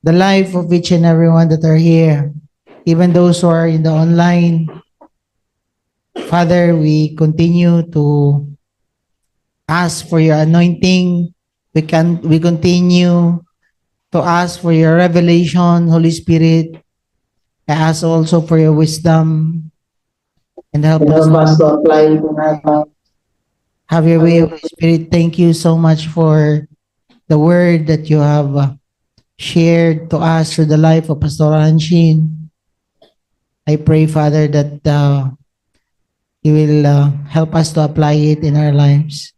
the life of each and everyone that are here, even those who are in the online. Father, we continue to ask for your anointing. We continue to ask for your revelation, Holy Spirit. I ask also for your wisdom and help us to apply it in our life. Have your way, Holy Spirit. Thank you so much for the word that you have shared to us through the life of Pastor Anshin. I pray, Father, that you will help us to apply it in our lives.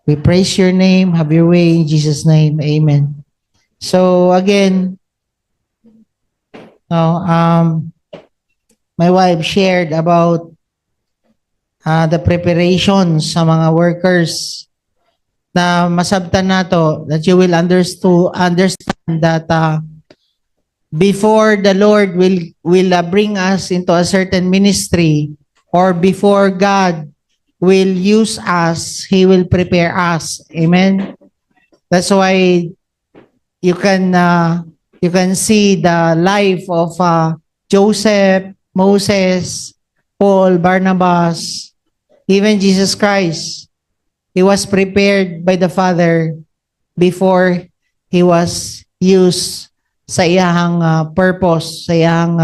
We praise your name. Have your way in Jesus' name. Amen. So again, my wife shared about the preparations sa mga workers na masabtan nato, that you will understand that before the Lord will bring us into a certain ministry, or before God will use us, He will prepare us. Amen. That's why you can see the life of Joseph, Moses, Paul, Barnabas, even Jesus Christ. He was prepared by the Father before he was used sa iyang purpose, sa iyang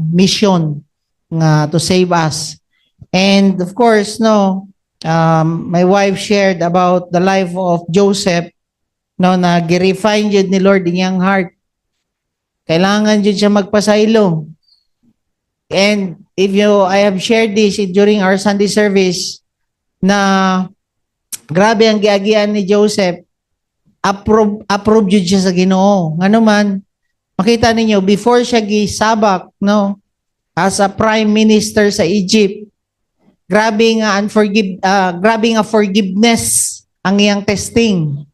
mission to save us. And of course, my wife shared about the life of Joseph, na gi-refine jud ni Lord in iyang heart. Kailangan jud siya magpasaylo. And I have shared this during our Sunday service, na grabe ang giagian ni Joseph. Approve jud siya sa Ginoo. Ngano man, makita ninyo, before siya gisabak, as a prime minister sa Egypt, grabe nga forgiveness ang iyang testing.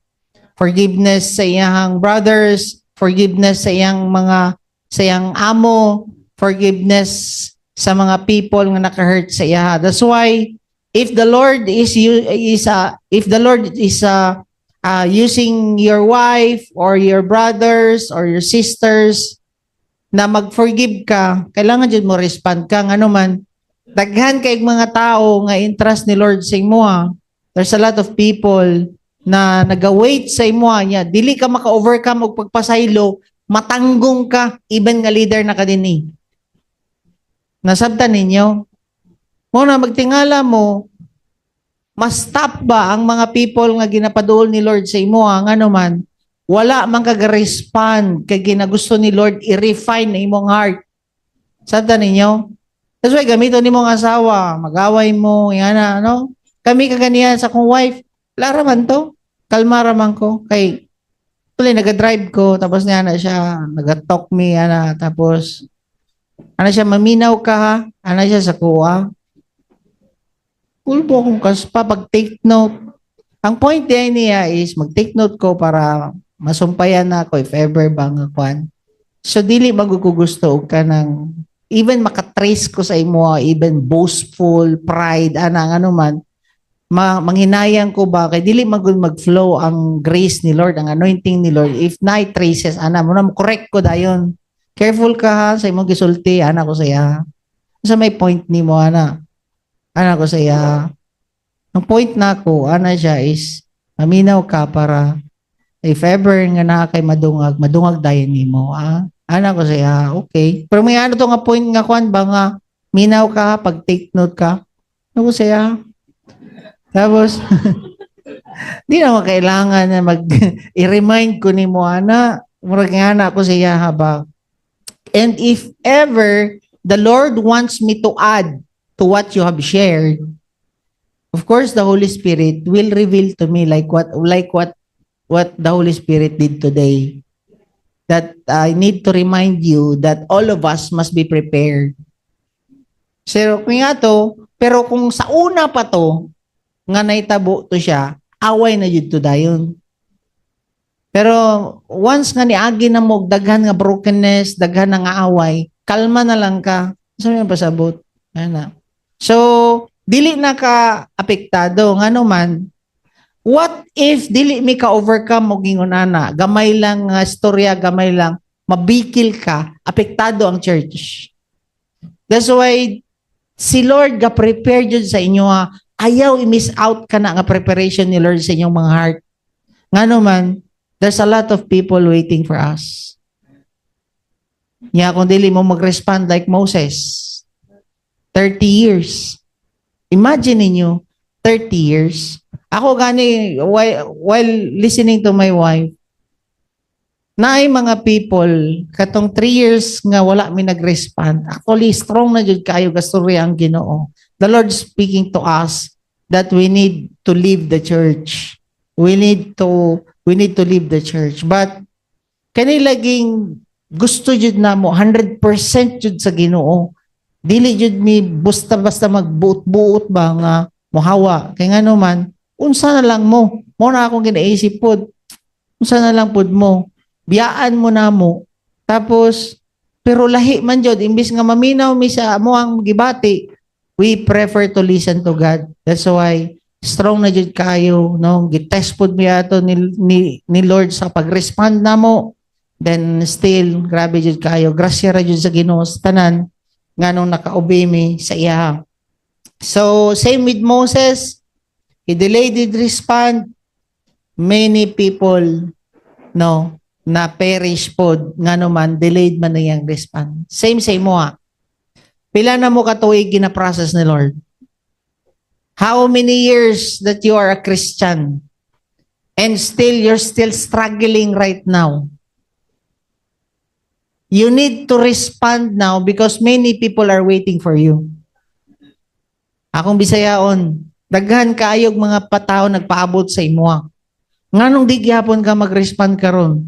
Forgiveness sa iyang brothers, forgiveness sa iyang amo, forgiveness sa mga people nga naka-hurt sa iya. That's why if the Lord is using your wife or your brothers or your sisters na mag-forgive ka, kailangan jud mo respond ka. Ngano man, daghan kay mga tao nga interest ni Lord sa imo. There's a lot of people na nagawait sa imo niya. Dili ka maka-overcome og pagpasaylo, matanggong ka, even nga leader na ka dinhi. Nasabtan ninyo? Muna magtingala mo, ma-stop ba ang mga people nga ginapaduol ni Lord sa imo? Ngano man, wala man kag-respond kay ginagusto ni Lord i-refine na imong heart. Sabtan ninyo? That's why gamiton ni mong asawa, mag-away mo, yana, Kami kaganiyan sa kong wife, lara man to, kalma raman ko. Kay, tuloy, nag-drive ko, tapos niya na siya, nag-talk me, tapos, siya, maminaw ka ha, siya sa kuha. Pulpo akong kaspa, pag-take note. Ang point niya is, mag-take note ko para masumpayan na ako if ever bang akuan. So, dili magugugusto ka ng even makatrace ko sa imo, even boastful, pride, ano man, manghinayang ko ba, kay dili mag-flow ang grace ni Lord, ang anointing ni Lord, if na-traces, mo correct ko dayon. Careful ka ha, sa imong gisulti, ko saya. Sa may point ni mo, ko saya. Ang point na ko, siya is, maminaw ka para, if ever nga na kay madungag dayon ni mo, ko siya, okay. Pero may to nga point nga kwan ba nga, minaw ka, pag take note ka, ko siya. Tapos, di naman kailangan na i-remind ko ni mo, murag nga ko siya haba. And if ever the Lord wants me to add to what you have shared, of course, the Holy Spirit will reveal to me like what the Holy Spirit did today. That I need to remind you that all of us must be prepared. So, pero kung sa una pa to, nga naitabo to siya, away na yun to dayon. Pero once nga niagi na mo, daghan nga brokenness, daghan nga away, kalma na lang ka. Saan yung pasabot? So, dili na ka apektado. Ngano man, what if dili mi ka overcome og gingon ana? Gamay lang storya, gamay lang. mabikil ka, apektado ang church. That's why si Lord ga prepare jud sa inyo ayaw i-miss out ka na nga preparation ni Lord sa inyong mga heart. Ngano man, there's a lot of people waiting for us. Kung dili mo mag-respond like Moses, 30 years. Imagine ninyo, 30 years. Ako gani, while listening to my wife, naay mga people, katong 3 years nga wala mi nag-respond. Actually, strong na jud kayo gastorya ang Ginoo. The Lord speaking to us that we need to leave the church. We need to leave the church. But kani laging gusto jud namo 100% jud sa Ginoo. Dili jud mi basta-basta magbuot-buot ba nga mohawa. Kay ngano man, unsa na lang mo. Mo na akong ginaisip pod. Unsa na lang pod mo. Biyaan mo na mo. Tapos pero lahi man jud imbis nga maminaw mi sa amo ang gibati, we prefer to listen to God. That's why strong na jud kayo, no? Gitest pod mi ato ni Lord sa pag-respond namo. Then still grabe jud kayo. Grasya ra jud sa Ginoo sa tanan nganong naka-obey mi sa iya. So same with Moses, he delayed his respond. Many people no na perish pod ngano man delayed man niyang respond. Same mo Pila na mo katuig gina-process ni Lord? How many years that you are a Christian and still you're still struggling right now? You need to respond now because many people are waiting for you. Akong Bisayaon, daghan kaayog mga patao nagpaabot sa imo. Nganong di gyapon ka mag-respond karon?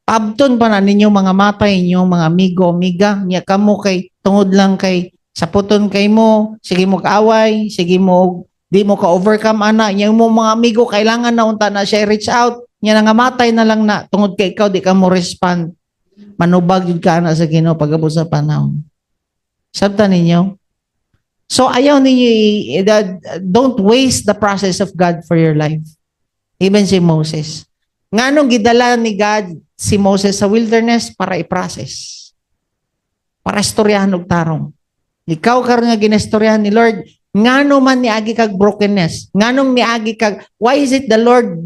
Abton pa na ninyo mga matay ninyo, mga amigo, amiga, niya kamo kay tungod lang kay saputon kay mo, sige mo kaaway, sige mo di mo ka overcome ana, niya mo mga amigo kailangan na unta na siya reach out, niya nga matay na lang na tungod kay ikaw di ka mo respond. Manubag yun ka na sa Ginoo pag-abot sa panahon. Sabta ninyo? So ayaw ninyo, don't waste the process of God for your life. Even si Moses. Nganong gidala ni God si Moses sa wilderness para i-process. Para istoryahan og tarong. Ikaw karon nga ginestoryahan ni Lord, ngano man niagi kag brokenness. Nganong niagi kag, why is it the Lord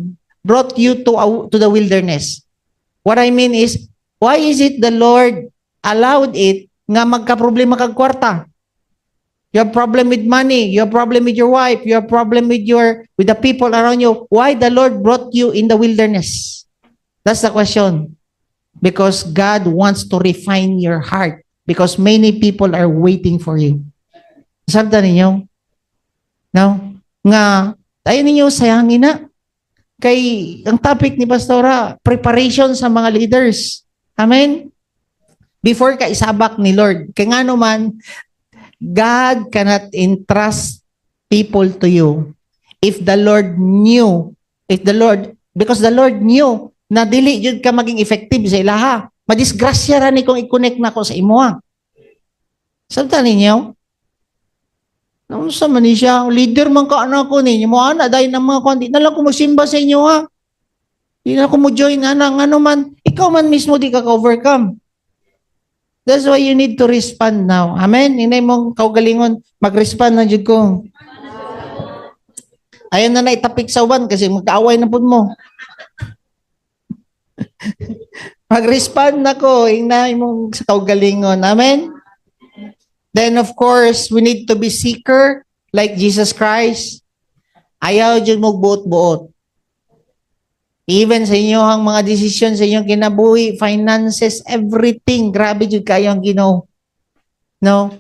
brought you to the wilderness? What I mean is, why is it the Lord allowed it nga magka-problema kag kwarta? You have problem with money, you have problem with your wife, you have problem with the people around you. Why the Lord brought you in the wilderness? That's the question. Because God wants to refine your heart because many people are waiting for you. Sabta ninyo? No? Nga, tayo ninyo sayangin na. Kay, ang topic ni Pastora, preparation sa mga leaders. Amen? Before ka isabak ni Lord. Kaya nga naman, God cannot entrust people to you if the Lord knew, because the Lord knew na dili jud ka maging effective sa ilaha. Madisgrasya ra ni kung i-connect na ko sa imo. Sabta ninyo? Ano sa man siya? Leader man ka anak ko ninyo. Mo ana dahil ng mga kundi. Na lang ko magsimba sa inyo Di na ako mo join ano man. Ikaw man mismo di ka overcome. That's why you need to respond now. Amen? Inay mong kaugalingon, mag-respond na jud ko. Ayun na itapik sa uban kasi magkaaway na po mo. Mag-respond na ko, inay mong sa kaugalingon. Amen? Then of course, we need to be seeker like Jesus Christ. Ayaw jud mo buot-buot. Even sa inyong mga desisyon sa inyong kinabuhi, finances, everything, grabe jud kayo ang Ginoo. No?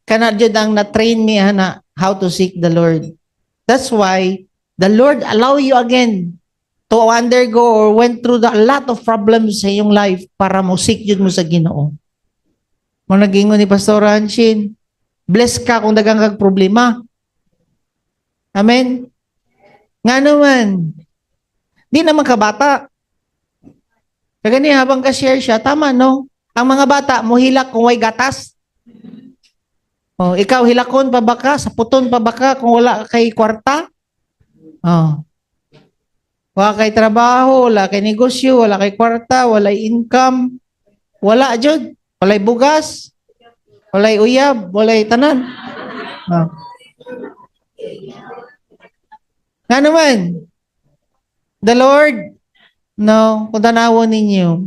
Kana jud ang na-train me na how to seek the Lord. That's why the Lord allow you again to undergo or went through a lot of problems sa iyong life para mo seek jud mo sa Ginoo. Mo nagingon ni Pastor Hanshin, bless ka kung dagang kag problema. Amen? Nga naman, di naman kabata. Kagani habang ka-share siya, tama no? Ang mga bata, mo hilak kung way gatas. Oh, ikaw hilakon pa ba ka? Saputon pa ba ka kung wala kay kwarta? Oh. Wala kay trabaho, wala kay negosyo, wala kay kwarta, wala income, wala jud, walay bugas, walay uyab, walay tanan. Ah. Nga naman, the Lord, no, kung tanawon ninyo,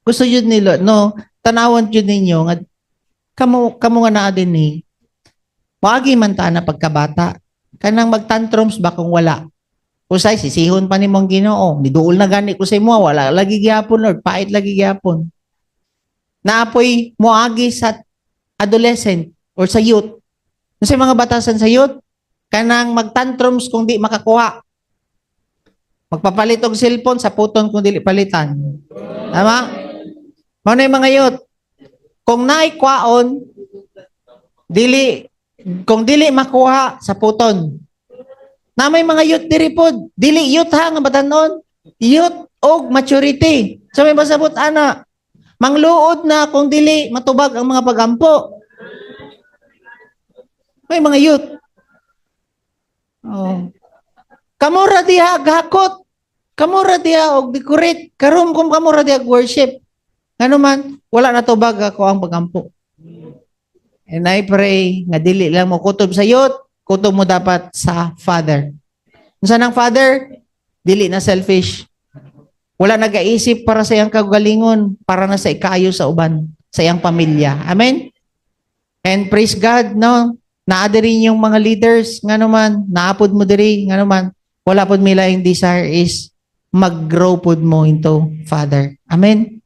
gusto yun nila, no, tanawon yun ninyo, nga, kamo nga naa din eh, wagi man ta na pagkabata, kanang magtantrums ba kung wala? Usay, sisihon pa ni mong Ginoo, niduol na gani ko sa imo, wala lagi gyapon Lord, pait lagi gyapon. Naapoy moagi sa adolescent or sa youth. Sa mga batasan sa youth, kanang magtantrums kung di makakuha. Magpapalit og cellphone sa puton kung dili palitan. Tama? Mao na yung mga youth. Kung naay kwaon, kung dili makuha sa puton. Na may mga youth diri pod, dili youth ha nga batanon, youth og maturity. So may masabot ana, mangluod na kung dili matubag ang mga pagampo. May mga youth. Oh. Kamura diha gakot. Kamura diha og decorate. Karon kung kamura diha worship. Ngano man, wala na tubag ako ang pagampo. And I pray nga dili lang mo kutob sa youth, kutob mo dapat sa Father. Unsa nang Father? Dili na selfish. Wala nag-aisip para sa iyang kagalingon, para na sa ikayo sa uban, sa iyang pamilya. Amen? And praise God, no? Naa diri yung mga leaders, nga naman, naapod mo diri, nga naman, wala pod mila yung desire is mag-grow pod mo into Father. Amen?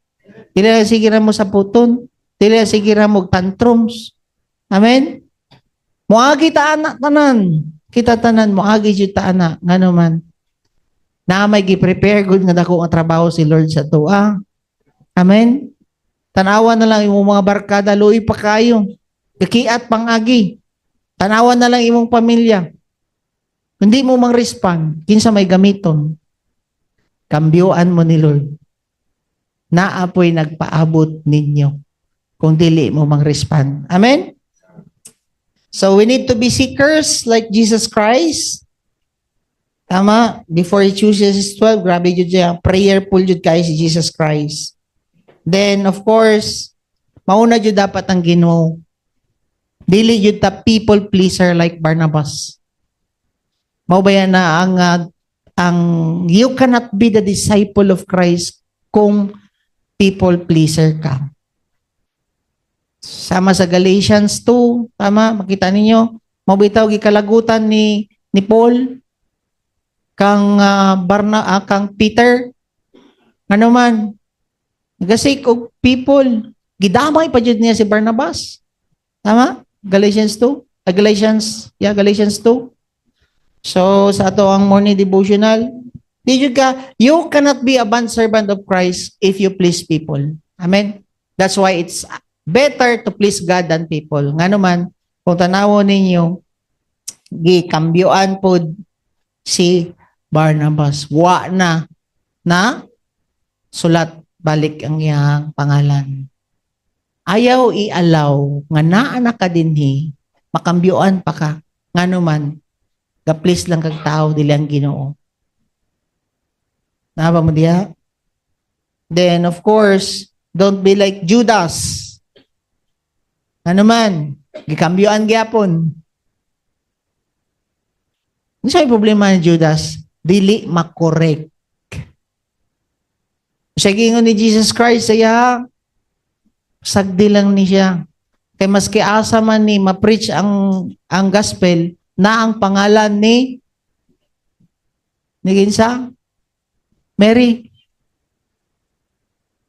Dili lang sige mo sa puton, dili lang sige mo tantrums. Amen? Muagi ta anak tanan. Kita tanan muagi jud ta anak ngano man. Na may gi-prepare good nga dako nga trabaho si Lord sa tuwa. Amen. Tanawan na lang imong mga barkada luoy pa kayo. Kakiat pangagi. Tanawan na lang imong pamilya. Hindi mo mang-respond kinsa may gamiton. Kambyoan mo ni Lord. Naapoy nagpaabot ninyo kung dili mo mang-respond. Amen. So we need to be seekers like Jesus Christ. Tama? Before he chooses his 12, grabe yun dyan. Prayerful yun kayo si Jesus Christ. Then, of course, mauna yun dapat ang Ginoo. Dili yun ta people pleaser like Barnabas. Maubayan na ang you cannot be the disciple of Christ kung people pleaser ka. Sama sa Galatians 2, tama, makita ninyo, mabitaw gikalagutan ni Paul kang kang Peter. Ano man, nagasik og people, gidamay pa jud niya si Barnabas. Tama? Galatians 2, Galatians 2. So sa ato ang morning devotional, you cannot be a bondservant of Christ if you please people. Amen. That's why it's better to please God than people. Nga naman, kung tanawon ninyo, gikambyoan po si Barnabas. Wa na sulat balik ang iyang pangalan. Ayaw i-allow nga naa ka dinhi, makambyoan pa ka. Nga naman, ga-please lang kag tao, dili ang Ginoo. Naba mo diya? Then, of course, don't be like Judas. Ano man, gikambyoan gyapon. Ano sa'yo problema ni Judas? Dili makorek. Sa gingon ni Jesus Christ, saya, sagdi lang ni siya. Kay maski asa man ni ma-preach ang gospel na ang pangalan ni ginsa? Mary.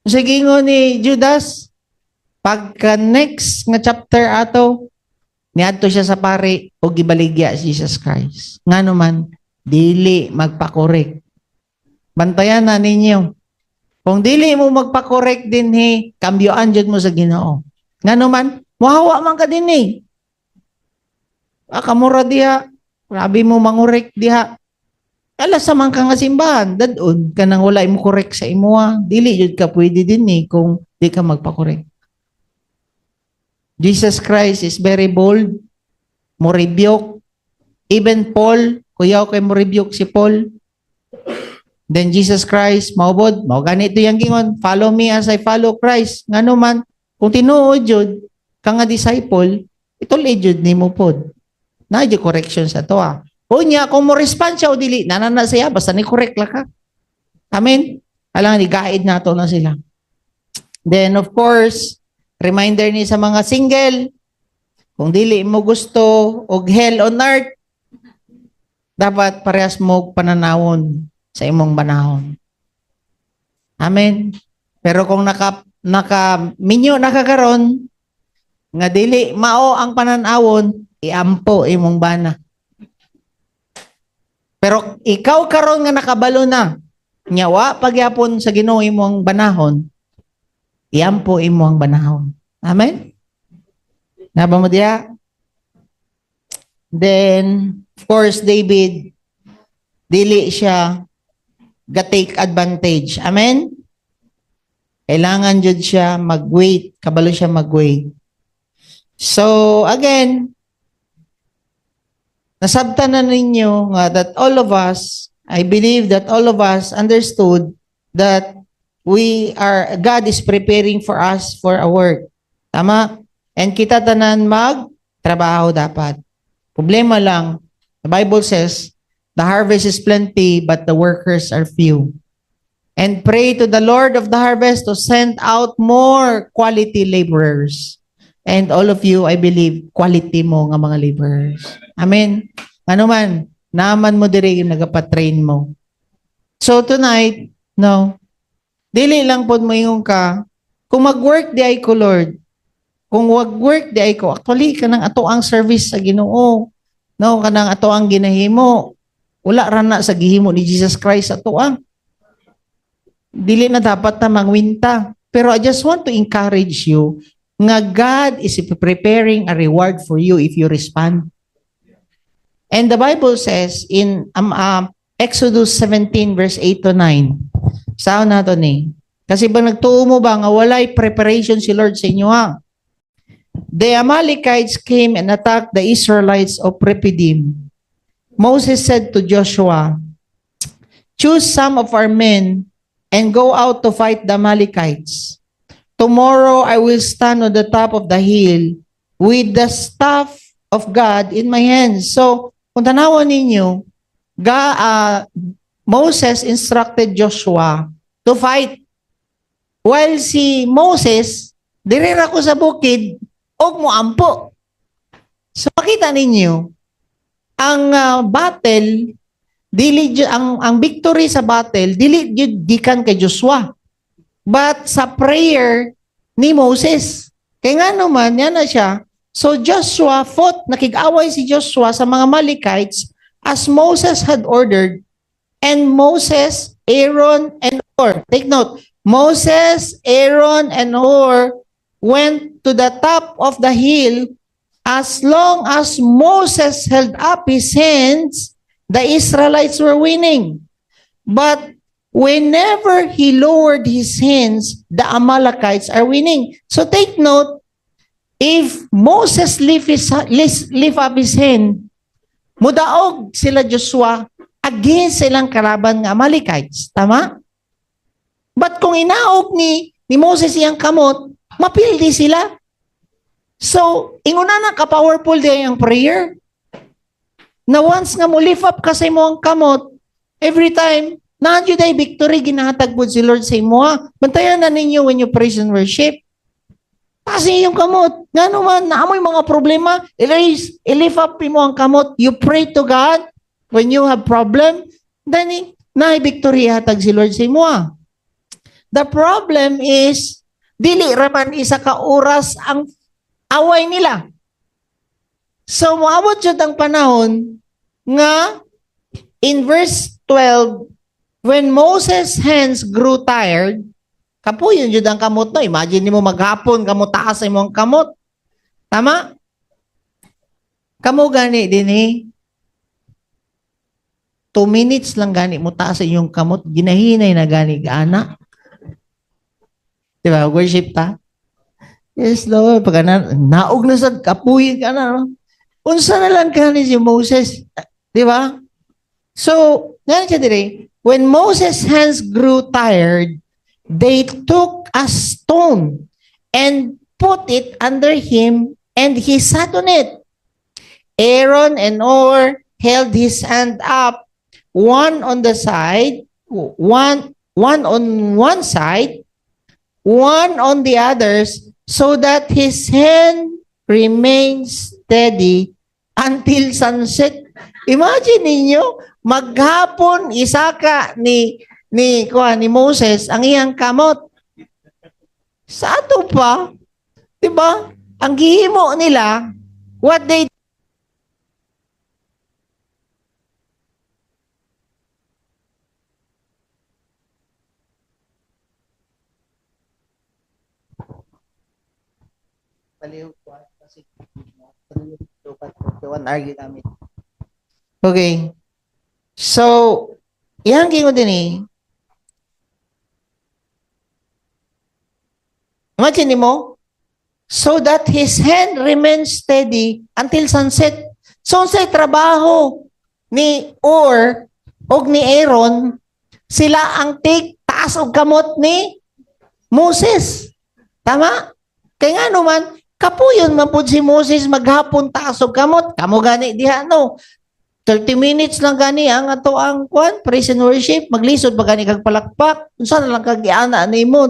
Sa gingon ni Judas, pagka next nga chapter ato, niadto siya sa pari o gibaligya si Jesus Christ. Ngano man, dili magpakorek. Bantayan na ninyo. Kung dili mo magpakorek din kambyoan jud mo sa Ginoo. Ngano man, mahawa man ka din kamura diha, grabe mo mangurek diha. Alas sa man ka nga simbahan, dadon ka nang wala mo korek sa imuha. Dili jud ka pwede din kung di ka magpakorek. Jesus Christ is very bold. Mo rebuke. Even Paul, kuyaw kay mo rebuke si Paul. Then Jesus Christ, maubod, mao ganito yang gingon, follow me as I follow Christ. Ngano man, kung tinuod jud ka nga disciple, itulid jud nimo pod. Na di correction sa to ah. Unya, kung mo respond siya o dili, nanana siya, basta ni correct lang ka. Amen? Alang, ni-guide na to na sila. Then, of course, reminder ni sa mga single, kung dili mo gusto og hell on earth, dapat parehas mo pananawon sa imong banahon. Amen? Pero kung minyo nakakaron, nga dili mao ang pananawon, iampo imong bana. Pero ikaw karon nga nakabalo na, nyawa pagyapon sa Ginoo imong banahon, iampo imong banahon. Amen? Naba mo diya? Then, of course, David, dili siya ga-take advantage. Amen? Kailangan jud siya mag-wait, kabalo siya mag-wait. So, again, nasabtan na ninyo nga that all of us, I believe that all of us understood that God is preparing for us for a work. Tama? And kita tanan mag-trabaho dapat. Problema lang, the Bible says, the harvest is plenty, but the workers are few. And pray to the Lord of the harvest to send out more quality laborers. And all of you, I believe, quality mo nga mga laborers. Amen? Ano man, naman mo diri yung nagapatrain mo. So tonight, no, dili lang po mo yung ka, kung mag-work di ay ko, Lord, kung wag-work di ay ko, actually, kanang ato ang service sa Ginoo, no, kanang ato ang ginahimo, wala rana sa gihimo ni Jesus Christ ato ang. Dili na dapat na mangwinta. Pero I just want to encourage you nga God is preparing a reward for you if you respond. And the Bible says in Exodus 17 verse 8 to 9, saan nato ni? Kasi ba nagtuo mo ba nga walay preparation si Lord sa inyo ha? The Amalekites came and attacked the Israelites of Rephidim. Moses said to Joshua, choose some of our men and go out to fight the Amalekites. Tomorrow I will stand on the top of the hill with the staff of God in my hands. So, kung tanawan ninyo, Moses instructed Joshua to fight. While si Moses, dirira ko sa bukid, og mo ampo. So, makita ninyo, ang battle, ang victory sa battle, dili gikan kay Joshua. But sa prayer ni Moses, kaya nga naman, yan na siya. So Joshua fought, nakig-away si Joshua sa mga Amalekites as Moses had ordered. And Moses, Aaron, and Hur. Take note, Moses, Aaron, and Hur went to the top of the hill. As long as Moses held up his hands, the Israelites were winning. But whenever he lowered his hands, the Amalekites are winning. So take note, if Moses lift up his hand, mudaog sila Joshua against silang karaban nga Amalekites. Tama? But kung inaog ni Moses iyang kamot, mapildi sila. So, inguna na ka-powerful din ang prayer. Na once nga mo lift up kasi mo ang kamot, every time, nandiyo day victory, ginahatag po si Lord sa imo ha. Bantayan na ninyo when you praise and worship. Kasi yung kamot, nga naman, naamoy mga problema, i-lift up mo ang kamot, you pray to God when you have problem, then na-victory hatag si Lord sa imo ha. The problem is, dili raman isa ka oras ang away nila. So, maabot siya ang panahon nga in verse 12, when Moses' hands grew tired, kapuyon yun ang kamot no. Imagine mo maghapon, kamot taas mo ang kamot. Tama? Kamu gani din eh. 2 minutes lang gani mo taas yung kamot, ginahinay na gani gaana. Diba? Worship ta? Yes, Lord. Pag naog na sa kapuyin ka na. Unsa na lang ka ni si Moses. Diba? So, nga siya dire, When Moses' hands grew tired, they took a stone and put it under him, and he sat on it. Aaron and Hur held his hand up, one on the side, one on one side, one on the others, so that his hand remains steady until sunset. Imagine ninyo, maghapon isaka ni Moses ang iyang kamot. Sa ato pa, 'di ba? Ang gihimo nila, what they Paliw ko kasi argue namin. Okay. So, yang gingo din eh. Imagine mo, so that his hand remains steady until sunset. So, sa trabaho ni Hur o ni Aaron, sila ang taas og kamot ni Moses. Tama? Kaya nga naman, kapuyon man po si Moses maghapon taas og kamot. Kamo gani diha no. 30 minutes lang gani ang ato ang praise and worship, maglisod pa gani kag palakpak. Unsa na lang kag giana nimo?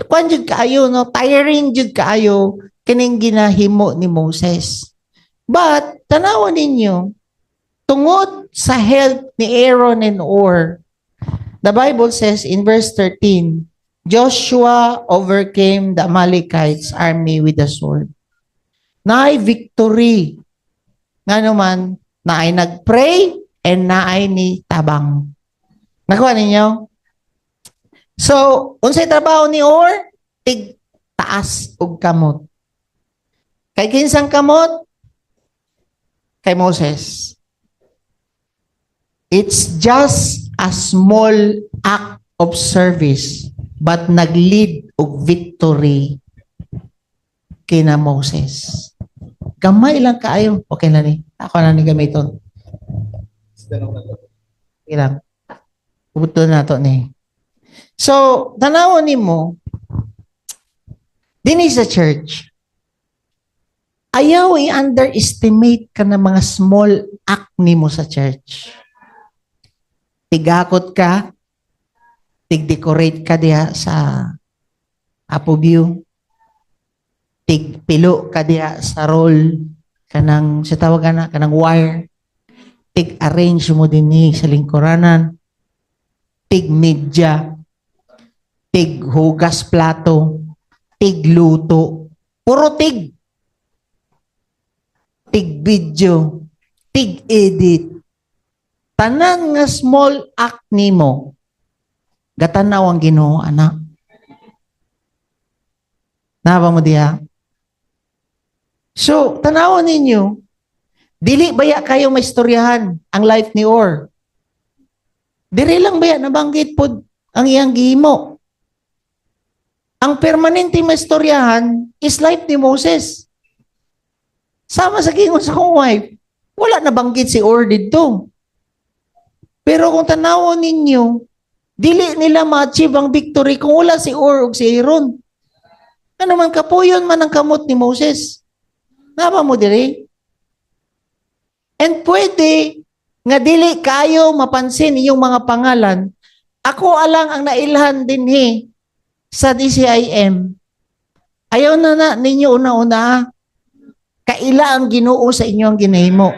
Kwan jud kaayo no, tiring jud kaayo kining ginahimo ni Moses. But tanawon ninyo, tungod sa help ni Aaron and Hur, the Bible says in verse 13, Joshua overcame the Amalekites' army with the sword. Naay victory. Nga naman, naay nagpray and naay ni tabang. Nakuha ninyo? So, unsay trabaho ni Hur? Tig taas og kamot. Kay kinsang kamot? Kay Moses. It's just a small act of service, but nag-lead og victory kina Moses. Gamay lang kaayo. Okay na ni. Ako na ni gamiton. Okay lang. Puto na to ni. So, tanawon nimo dinhi sa church, ayaw i-underestimate ka ng mga small act nimo sa church. Tigakot ka, tig-decorate ka diha sa Apo View, tig-pilo ka diha sa roll, kanang, sa tawagan na, kanang wire, tig-arrange mo din sa lingkuranan, tig-media, tig-hugas plato, tig-luto, puro tig. Tig-video, tig-edit. Tanan nga small act nimo, gatanaw ang Ginoo, anak. Naba mo diha? So, tanawon ninyo, dili baya kayo maistoryahan ang life ni Hur. Dili lang baya nabanggit pod ang iyang gihimo. Ang permanente maistoryahan is life ni Moses. Sama sa gingon sa kong wife, wala nabanggit si Hur dito. Pero kung tanawon ninyo, dili nila ma-achieve ang victory kung wala si Hur o si Aaron. Ano man kapuyon man ang kamot ni Moses. Naba mo diri? And pwede nga dili kayo mapansin inyong mga pangalan. Ako alang ang nailhan dinhi sa DCIM. Ayaw na ninyo una-una. Kaila ang Ginoo sa inyong ginahimo.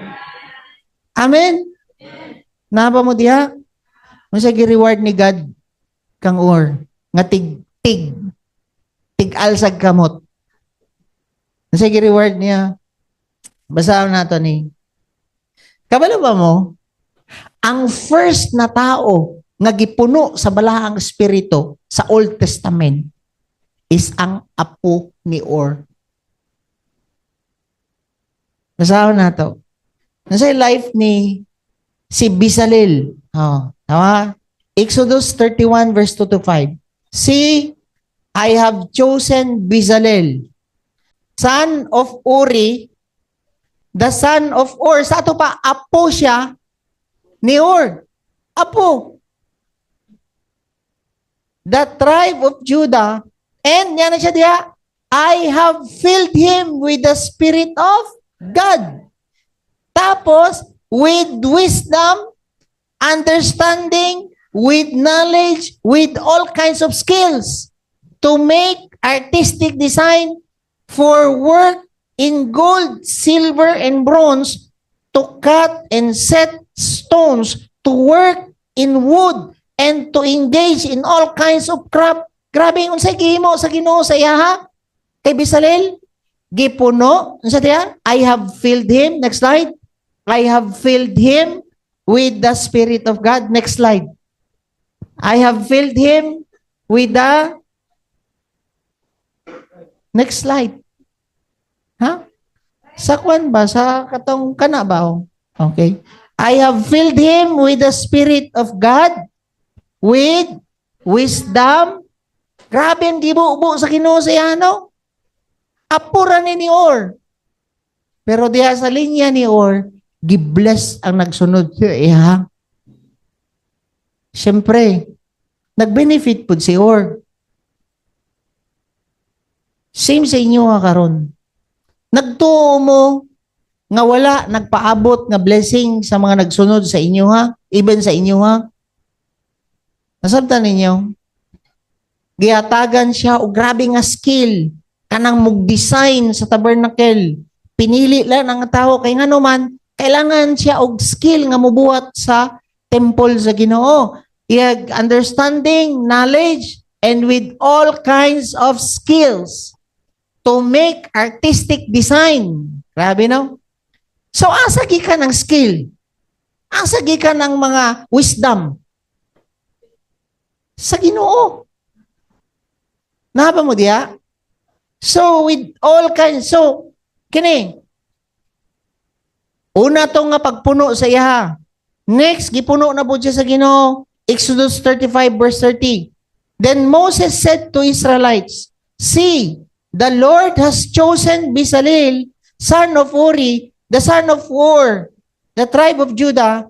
Amen? Naba mo diha? Unsa gi-reward ni God kang Hur nga tig-alsag kamot. Unsa gi-reward niya? Basahan nato ni. Kabalo ba mo? Ang first na tao nga gipuno sa balahang espiritu sa Old Testament is ang apo ni Hur. Basahan nato. Nasa life ni si Bezalel. Tama? Exodus 31 verse 2 to 5. See, I have chosen Bezalel, son of Uri, the son of Hur. Sa ato pa, apo siya ni Hur. Apo. the tribe of Judah, and yan na siya diya, I have filled him with the Spirit of God. Tapos, with wisdom, understanding, with knowledge, with all kinds of skills to make artistic design for work in gold, silver, and bronze, to cut and set stones, to work in wood, and to engage in all kinds of craft. Grabe yung unsay gihimo sa Ginoo sa iyaha. Kay Bezalel, gipuno, unsa diya? I have filled him. Next slide. I have filled him with the Spirit of God. Next slide. I have filled him with the... Next slide. Ha? Sa kwan ba? Sa katong kana ba? Okay. I have filled him with the Spirit of God, with wisdom. Grabe ang gibubo sa Ginoo sa iyano. Apura ni Or. Pero diha sa linya ni Or, gibless ang nagsunod sa iya. Siyempre, nag-benefit po si Or. Same sa inyo nga karon. Nagtuo mo nga wala nagpaabot nga blessing sa mga nagsunod sa inyo ha, even sa inyo ha. Nasabtan ninyo? Giatagan siya o grabe nga skill kanang mag-design sa tabernacle. Pinili lang ang tao kay ngano man kailangan siya og skill nga mobuhat sa temple sa Ginoo. Iyag understanding, knowledge, and with all kinds of skills to make artistic design. Grabe no? So asa gikan ng skill? Asa gikan ng mga wisdom? Sa Ginoo. Naba mo diya? So with all kinds, so kini una to nga pagpuno sa iya. Next, gipuno na po siya sa Ginoo. Exodus 35 verse 30. Then Moses said to Israelites, see, the Lord has chosen Bezalel, son of Uri, the son of Hur, the tribe of Judah,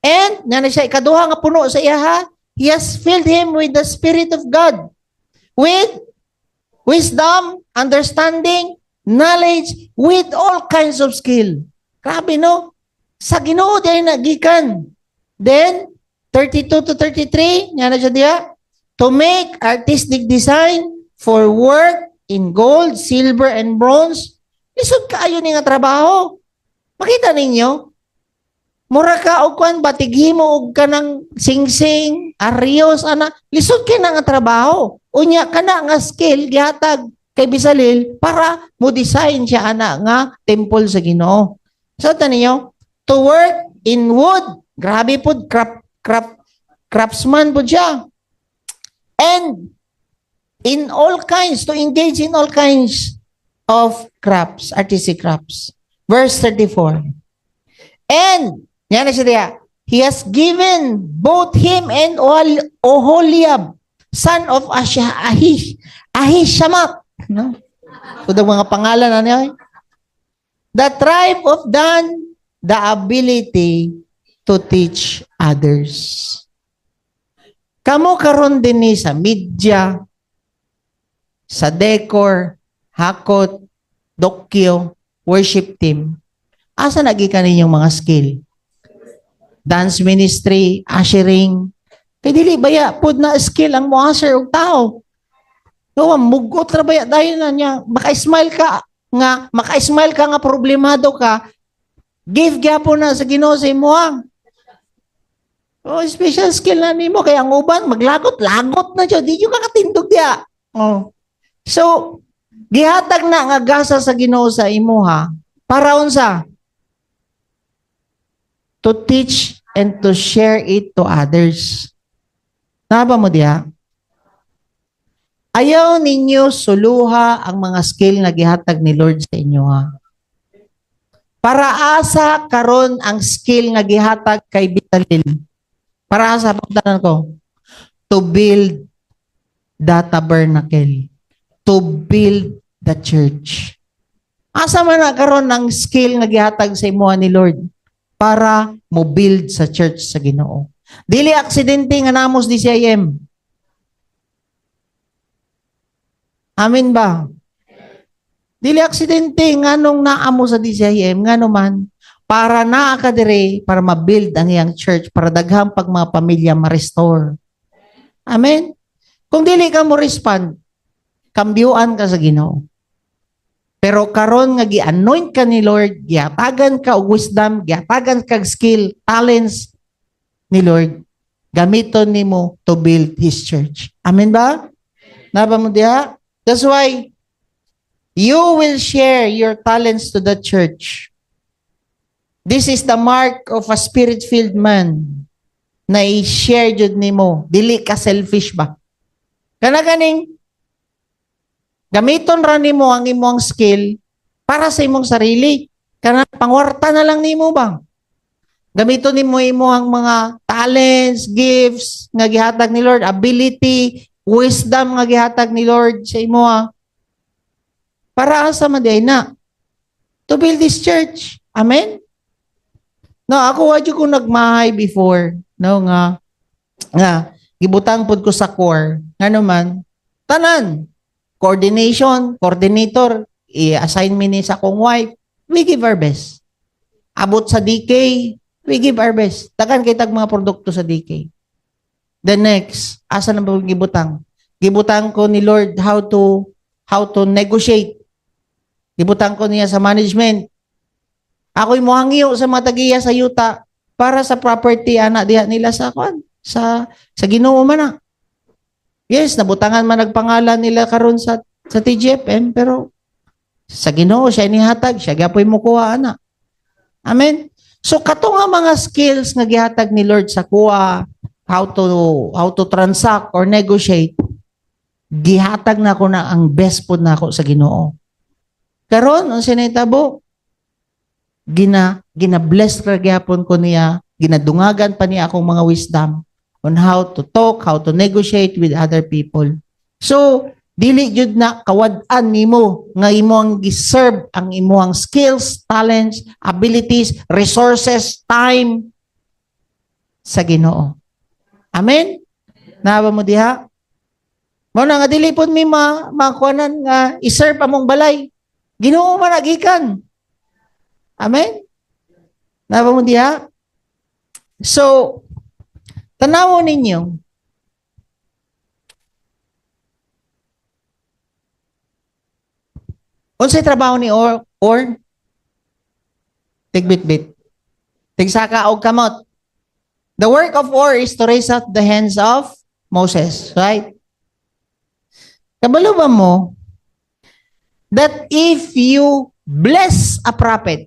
and, na siya, ikaduha nga puno sa iya ha, he has filled him with the Spirit of God, with wisdom, understanding, knowledge, with all kinds of skill. Grabe no? Sa Ginoo dahil nagikan. Then, 32 to 33, nga na siya diya, to make artistic design for work in gold, silver, and bronze. Lisod kaayo ni nga trabaho. Makita ninyo? Mura ka og kwan batighimo og kanang singsing, arios ana, lisod kay na nga trabaho. Unya kana nga skill gihatag kay Bezalel para mo design siya ana nga temple sa Ginoo. So taniyo, to work in wood, grabe pud craftsman pud siya. And in all kinds, to engage in all kinds of crafts, artistic crafts. Verse 34. And, yan na siya diya, he has given both him and Oholiab, son of Ahishamak. No? So, mga pangalan na niya. The tribe of Dan, the ability to teach others. Kamo karon din ni sa media, sa decor, hakot, dokyo, worship team. Asa nagikan ninyong mga skill? Dance ministry, ushering. Kay dili baya pud na skill ang mo-usher og tao. So, mugot ra baya dahil na niya, maka-smile ka nga problemado ka, give gyapon na sa Ginoo sa imuha. Oh, special skill na nimo kay ang uban maglagot-lagot na siya, di yo kakatindog diya. Oh. So, gihatag na nga gasa sa Ginoo sa imuha para unsa? To teach and to share it to others. Naba mo diya? Ayaw ninyo suluha ang mga skill na gihatag ni Lord sa inyo ha. Para asa karon ang skill nga gihatag kay Bezalel? Para asa pagtanan ko? To build the tabernacle. To build the church. Asa man na karon ang skill nga gihatag sa imuha ni Lord para mo build sa church sa Ginoo. Dili aksidente nga namos di CIM. Amen ba? Dili aksidente nganong naamo sa DCIM ngano man para naa ka dire para ma-build ang iyang church para daghang pag mga pamilya ma-restore. Amen. Kung dili ka mo respond, kambyuan ka sa Ginoo. Pero karon nga gi-anoint ka ni Lord, giatagan ka og wisdom, giatagan ka og skill, talents ni Lord, gamiton nimo to build His church. Amen ba? Naba mo diha? That's why you will share your talents to the church. This is the mark of a spirit-filled man na i-share jud nimo. Dili ka selfish ba? Kana ganing gamiton ra nimo ang imong skill para sa imong sarili. Kana pangwarta na lang nimo ba? Gamiton nimo imong mga talents, gifts nga gihatag ni Lord, ability, wisdom nga gihatag ni Lord sa imo. Para asa man di na to build this church. Amen. No, ako wadyo ko nagmahay before, no nga gibutang pud ko sa core. Ngano man, tanan coordinator, i-assign mi ni sa akong wife, we give our best. Abot sa DK, we give our best. Tagan kay tag mga produkto sa DK. The next, asa na ba gibutang? Gibutang ko ni Lord how to negotiate. Gibutang ko niya sa management. Ako'y mohangiyo sa mga tagiya sa yuta para sa property anak diha nila sa Ginoo man na. Yes, nabutangan man nagpangalan nila karon sa TGFM, pero sa Ginoo siya inihatag, siya gapoy mo kuha ana. Amen. So kato nga mga skills nga gihatag ni Lord sa kuha, how to transact or negotiate, gihatag na ko na ang best pud nako sa Ginoo. Karon ang sinitabo, gina-bless ra gyapon ko niya, ginadungagan pa niya akong mga wisdom on how to talk, how to negotiate with other people. So, dili jud na kawad-an nimo nga imong giserve ang imong skills, talents, abilities, resources, time sa Ginoo. Amen. Nawa mo diha? Mao na nga dili pud mi makuanan nga iserve among balay. Ginoo man nagikan. Amen? Nawa mo diha? So, tanawon ninyo, unsay trabaho ni Or? Tigbit-bit. Tigsaka og kamot. The work of Or is to raise up the hands of Moses. Right? Kabalo ba mo that if you bless a prophet,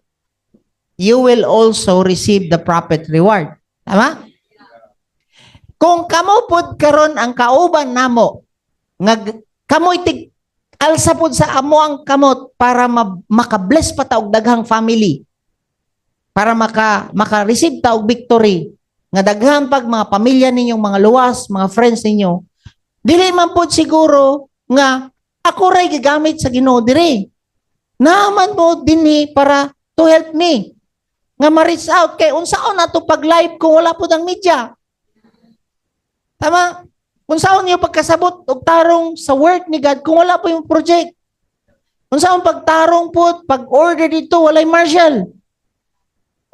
you will also receive the prophet reward. Tama? Kung kamo pud karon ang kauban namo, nga kamoy alsa pud sa amo ang kamot para maka-bless pa ta og daghang family. Para maka-receive ta og victory. Nga daghang pag mga pamilya ninyong mga luwas, mga friends ninyo. Dili man pud siguro nga ako ray gigamit sa Ginoo diri. Naman mo dinhi para to help me. Nga ma-reach out kay unsaon nato pag live kung wala pud ang media. Tama? Unsaon niyo pagkasabot og tarong sa work ni God kung wala po yung project. Unsaon pagtarong pud pag order dito walay marshal.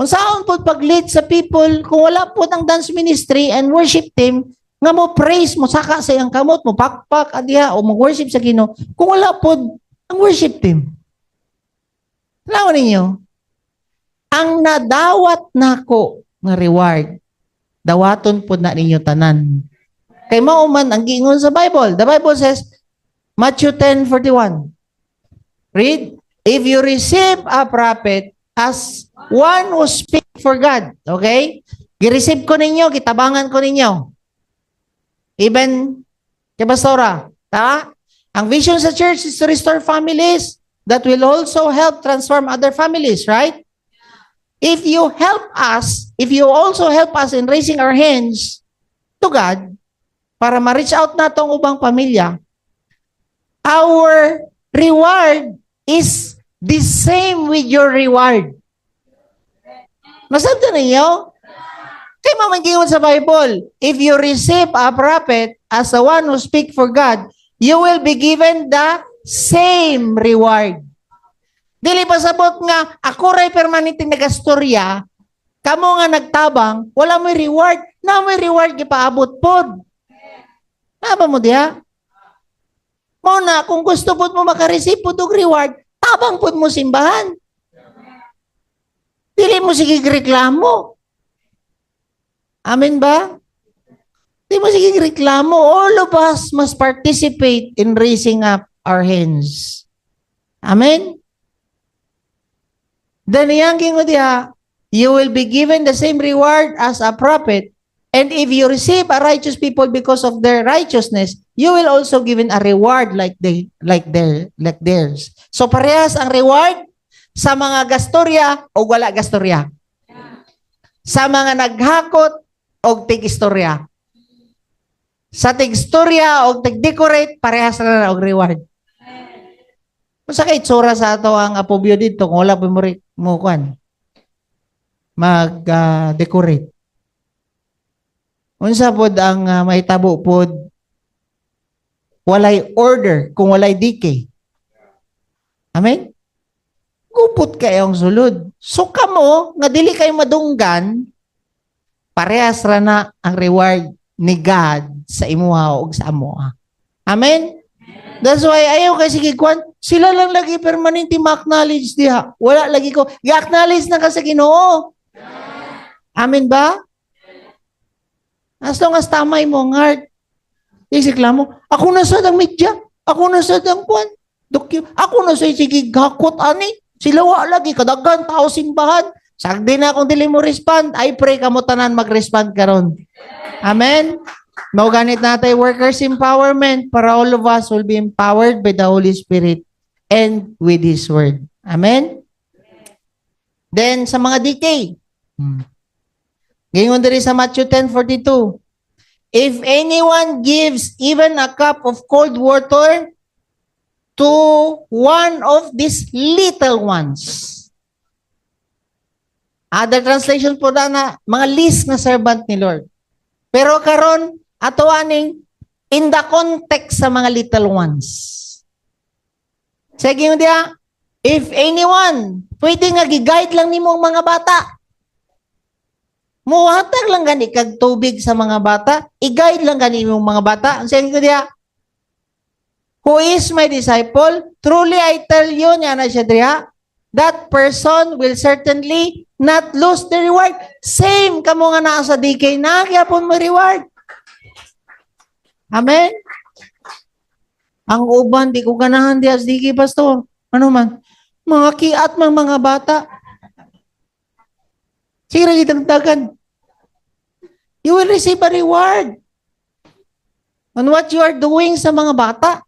Unsaon pud pag lead sa people kung wala pud ang dance ministry and worship team nga mo praise mo saka sa iyang kamot mo pakpak adiha o mag-worship sa Ginoo kung wala pud ang worship team. Tanaw ninyo, ang nadawat nako nga reward, dawaton pud na ninyo tanan. Kay mao man ang giingon sa Bible. The Bible says, Matthew 10:41. Read, if you receive a prophet as one who speak for God, okay? Gi-receive ko ninyo, kitabangan ko ninyo. Even kay Pastora, tama? Ang vision sa church is to restore families that will also help transform other families, right? If you also help us in raising our hands to God para ma-reach out na tong ubang pamilya, our reward is the same with your reward. Masabta ninyo? Kaya mamagingon sa Bible, if you receive a prophet as the one who speak for God, you will be given the same reward. Dili pa sabot nga, ako ray permanente nagastorya, kamo nga nagtabang, wala may reward. Na may reward, gipaabot pod. Naba mo diya? Muna, kung gusto pod mo makareceive pod og reward, tabang pod mo simbahan. Dili mo sige reklamo. Amen ba? Di mo sige reklamo. All of us must participate in raising up our hands. Amen? Then yang mo diha, you will be given the same reward as a prophet. And if you receive a righteous people because of their righteousness, you will also given a reward like theirs. So parehas ang reward sa mga gastorya o wala gastorya. Sa mga naghakot o tig-istorya. Sa tig-istorya o tig-decorate, parehas na og reward. Sa kay itsura sa ato ang apobyo dito kung wala mo kuan mag-decorate. Unsa pod ang mahitabo pod walay order kung walay decay. Amen? Gupot kayong sulod. So kamo nga dili kayo madunggan, parehas ra na ang reward ni God sa imuha o sa amoa. Amen? That's why ayaw kasi kikwan, sila lang lagi permanente ma-acknowledge diha. Wala lagi ko, i-acknowledge na ka sa Ginoo. Amen ba? As long as tamay mo ang heart. Isiklamo, ako na sa dang media, ako na sa dang kwan, ako na sa sige gakot ani, sila wa lagi, kadagan, tao simbahan, sagdi na kung dili mo respond, I pray kamo tanan mag-respond karon. Amen? Mau ganit natay workers empowerment para all of us will be empowered by the Holy Spirit and with His Word. Amen? Then, sa mga decay, gingon diri sa Matthew 10:42. If anyone gives even a cup of cold water to one of these little ones. Other translation po na mga least na servant ni Lord. Pero karon ato aning in the context sa mga little ones. Sige mo dia, if anyone, pwede nga gi-guide lang nimo ang mga bata. Muhatag lang gani kag tubig sa mga bata, i-guide lang gani yung mga bata. Ang sabi ko diya, who is my disciple? Truly I tell you, niya na siya diya, that person will certainly not lose the reward. Same kamo nga naa sa DK na, gyapon mo reward. Amen? Ang uban, di ko ganahan di as DK, pastor. Ano man? Mga kiat mga bata. Sige, itagdagan. You will receive a reward on what you are doing sa mga bata.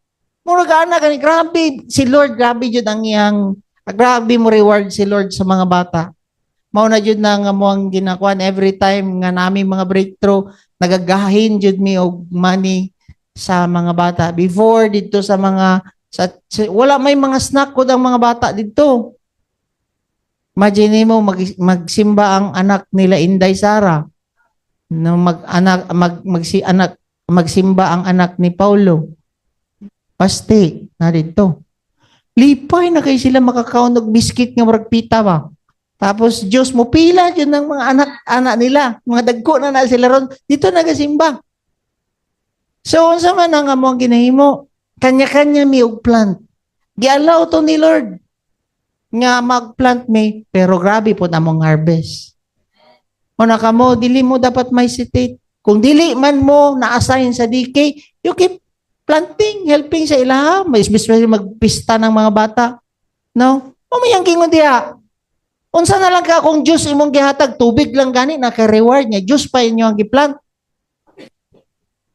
Mura na gani, grabe si Lord, grabe jud ang iyang, grabe mo reward si Lord sa mga bata. Mao na jud na nga mo ang ginakuan every time nga nami mga breakthrough, nagagahin jud mi og money sa mga bata. Before dito sa mga wala may mga snack ko ang mga bata dito. Imagine mo magsimba ang anak nila Inday Sara. No magsimba ang anak ni Paulo. Paste na dito. Lipay na kay sila makakaon og biscuit nga murag pita ba. Tapos Diyos mo pila yun ng mga anak nila, mga dagko na sila ron dito nagasimba. So unsa man ang amo ginahimo? Kanya-kanya mi og plant. Giallow to ni Lord nga mag-plant me, pero grabe po namong harvest. Una ka mo, dili mo dapat may sitate. Kung dili man mo na-assign sa DK, you keep planting, helping sa ilaha. May especially magpista ng mga bata. No? Mamayang kingon diha. Unsa na lang ka kung Diyos imong gihatag, tubig lang gani, naka-reward niya. Diyos pa inyo ang giplant.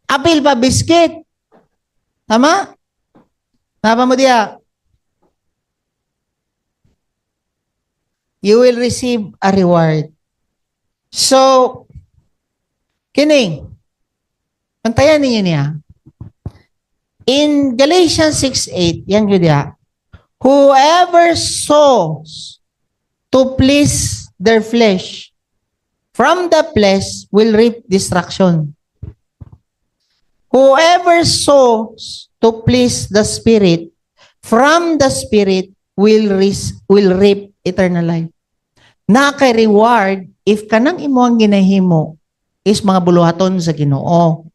Apil pa biscuit. Tama? Tama mo diha. You will receive a reward. So, kining, pantayan ninyo niya. In Galatians 6:8, yan yun diya, whoever sows to please their flesh, from the flesh will reap destruction. Whoever sows to please the Spirit, from the Spirit will reap eternal life. Na kay reward if kanang imo ang ginahimo is mga buluhaton sa Ginoo.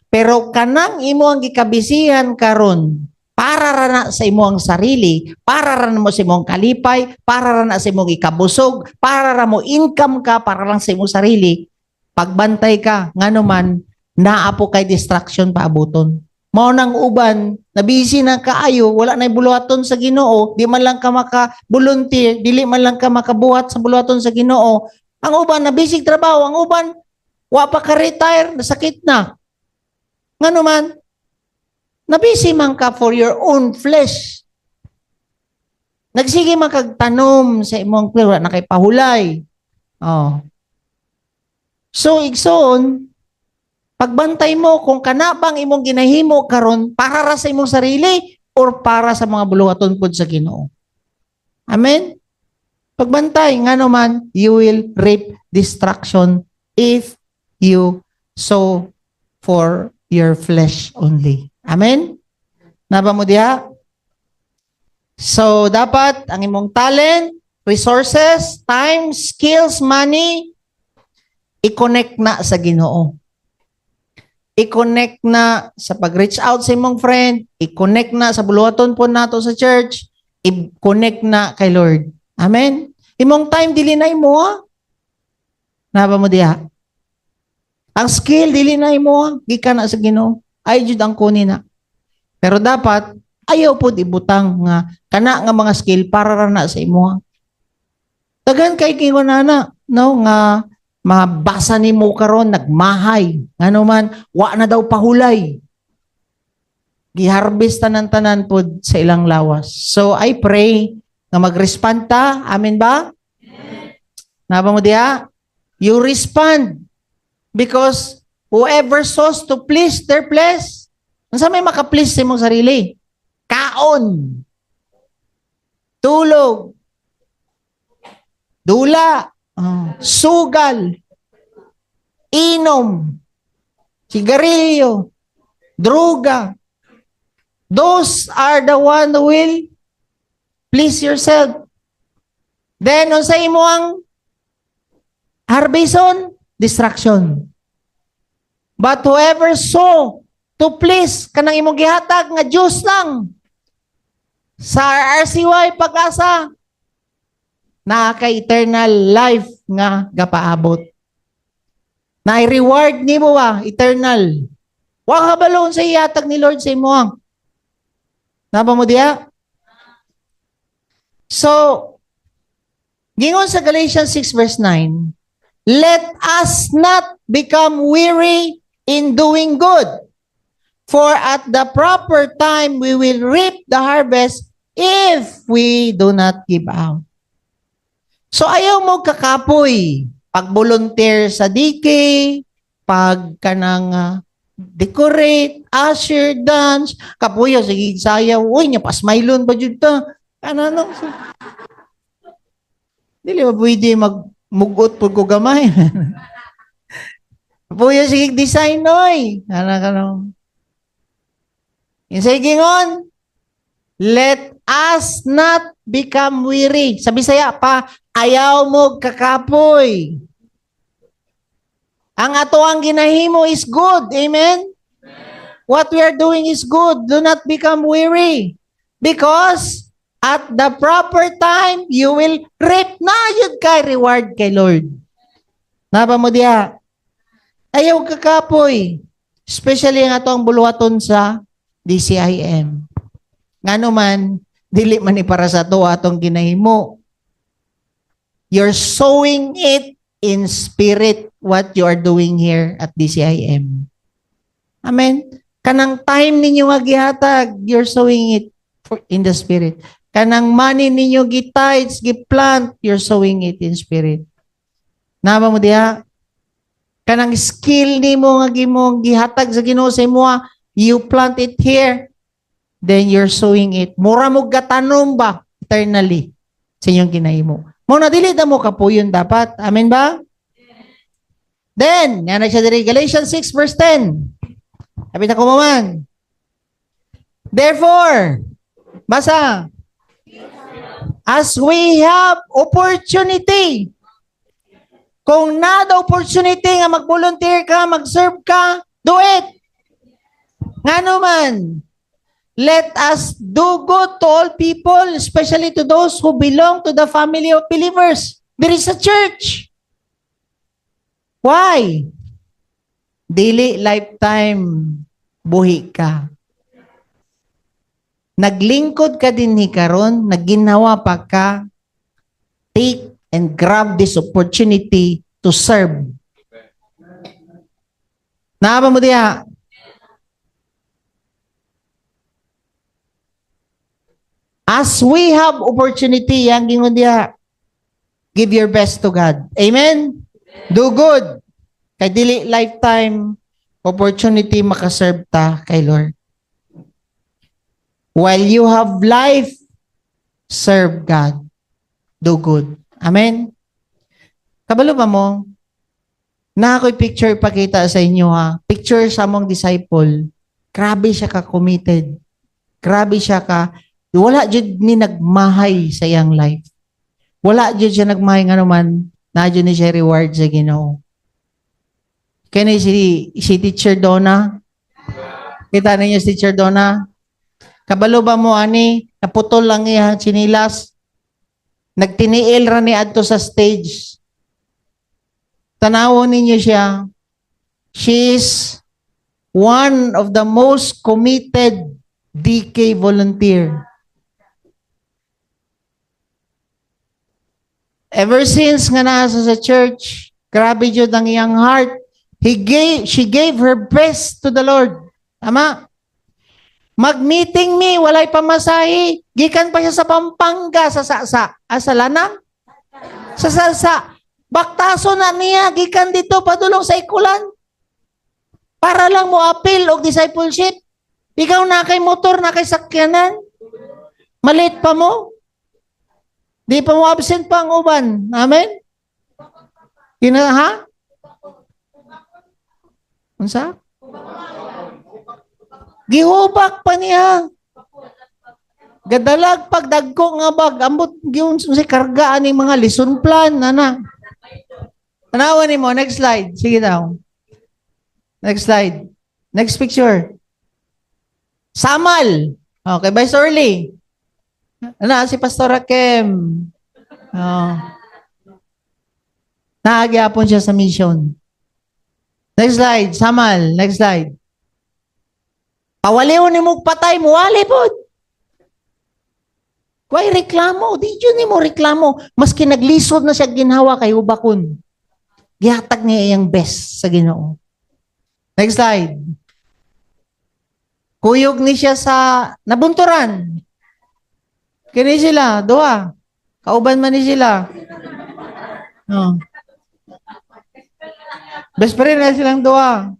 Pero kanang imo ang gikabisihan karon para ra na sa imo ang sarili, para ra na mo sa imong kalipay, para ra na sa imong ikabusog, para ra mo income ka para lang sa imong sarili, pagbantay ka nganuman naa po kay distraction paabuton. Mao nang uban, na busy na kaayo, wala na buluhaton sa Ginoo, di man lang ka maka-volunteer, dili man lang ka makabuhat sa buluhaton sa Ginoo. Ang uban na busy trabaho, ang uban wa pa ka retire, nasakit na. Ngano man, na busy man ka for your own flesh. Nagsige man kag tanom sa imong wala na kay pahulay. Oh. So igsoon, pagbantay mo kung kanabang imong ginahimo karon para ra sa imong sarili or para sa mga buluhaton pud sa Ginoo. Amen? Pagbantay, nga naman, you will reap destruction if you sow for your flesh only. Amen? Naba mo diha? So, dapat ang imong talent, resources, time, skills, money, i-connect na sa Ginoo. I-connect na sa pag-reach out sa imong friend, i-connect na sa buluhaton po nato sa church, i-connect na kay Lord. Amen? Imong time, dili na imo, ha? Naba mo diha? Ang skill, dili na imo, gikan na sa Ginoo. Ay, jud ang kunin na. Pero dapat, ayaw po ibutang nga, kana nga mga skill para ra na sa imo, ha? Tagan kay kingon na, no, nga, mabasa ni mo karon nagmahay ngano man wa na daw pahulay giharvest tanan-tanan pod sa ilang lawas. So I pray nga mag-respond ta, amen ba? Naba mo diha, you respond because whoever sows to please their flesh, unsa may maka-please sa imong sarili? Kaon, tulog, dula, sugal, inom, sigarilyo, droga. Those are the one who will please yourself. Then, sa imo ang harveston, distraction. But whoever sow to please, kanang imong gihatag nga Diyos lang. Sa RRCY Pag-asa, na kay eternal life nga gapaabot. Na i-reward ni mo eternal. Wa kabalon sa ihatag ni Lord sa imo. Naba mo diya? So, gingon sa Galatians 6 verse 9, let us not become weary in doing good, for at the proper time we will reap the harvest if we do not give out. So ayaw mo kakapoy, pag-volunteer sa DK, pag kanang decorate, usher, dance, kapuyo, sige, sayaw, uy, niya, pasmailon ba dyan ta? Ano. Dili ba pwede magmugot po ko gamay? Kapuyo, sige, design, oy. Ano. Yung sige ngon, let us not become weary. Sa Bisaya pa, ayaw mo kakapoy. Ang ato ang ginahimo is good. Amen? What we are doing is good. Do not become weary. Because at the proper time, you will reap na yun kay reward kay Lord. Naba mo diya? Ayaw kakapoy. Especially ang ato ang buluhaton sa DCIM. Ngano man, dili man ni para sa to atong ginahimo. You're sowing it in spirit what you are doing here at DCIM. Amen? Kanang time ninyo nga gihatag, you're sowing it in the spirit. Kanang money ninyo gitides, giplant, you're sowing it in spirit. Naba mo diha? Kanang skill nimo nga gihatag sa Ginoo sa imo, you plant it here, then you're sowing it. Mura mo gatanom ba eternally sa inyong ginahimo. Mo na dili na mo kapuyon dapat. Amen ba? Then, yan na siya diri, Galatians 6 verse 10. Sabi na ko man. Therefore, Basa. As we have opportunity. Kung nada opportunity nga mag-volunteer ka, mag-serve ka, do it. Nga naman, let us do good to all people, especially to those who belong to the family of believers. There is a church. Why? Dili lifetime buhi ka. Naglingkod ka din ni karon, nagginawa pa ka, take and grab this opportunity to serve. Naaba mo diha? As we have opportunity, yang gingon diha, give your best to God. Amen? Do good. Kay dili lifetime opportunity makaserve ta kay Lord. While you have life, serve God. Do good. Amen? Kabalo ba mo? Na ako'y picture ipakita sa inyo ha. Picture sa mong disciple. Grabe siya ka-committed. Grabe siya ka. Wala dyan ni nagmahay sa iyang life. Wala dyan siya nagmahay nga naman. Na dyan ni siya reward sa Ginoo. Kaya si Teacher Donna? Kita ninyo si Teacher Donna? Kabalo ba mo ani? Naputol lang iya sinilas. Nagtiniil ra ni adto sa stage. Tanawon ninyo siya. She is one of the most committed DK volunteer. Ever since nga nasa sa church, grabe jud ang iyang heart. She gave her best to the Lord. Tama? Mag-meeting me, walay pamasahe. Gikan pa siya sa Pampanga, sa Lanang? Sa baktaso na niya, gikan dito, padulong sa Ikulan. Para lang mo appeal o discipleship. Ikaw na kay motor, na kay sakyanan. Malit pa mo. Di pa mo absent pa ang uban. Amen? Ha? Unsa? Gihubak pa niya. Gadalag pagdagko nga bag. Ambot giun si kargaan ni mga lesson plan. Ana. Tanawan mo. Next slide. Sige daw. Next slide. Next picture. Samal. Okay, Vice Orly. Ano, si Pastor Rakem. Oh. Naagyapon siya sa mission. Next slide. Samal. Next slide. Pawaliw ni mo patay mo, wali po. Kuway reklamo. Di yun ni mo reklamo. Maski naglisod na siya ginhawa kay ubakon. Gihatag niya iyang best sa Ginoo. Next slide. Kuyog ni siya sa nabunturan. Kini sila, doa. Kauban man ni sila. Oh. Best friend na silang doa.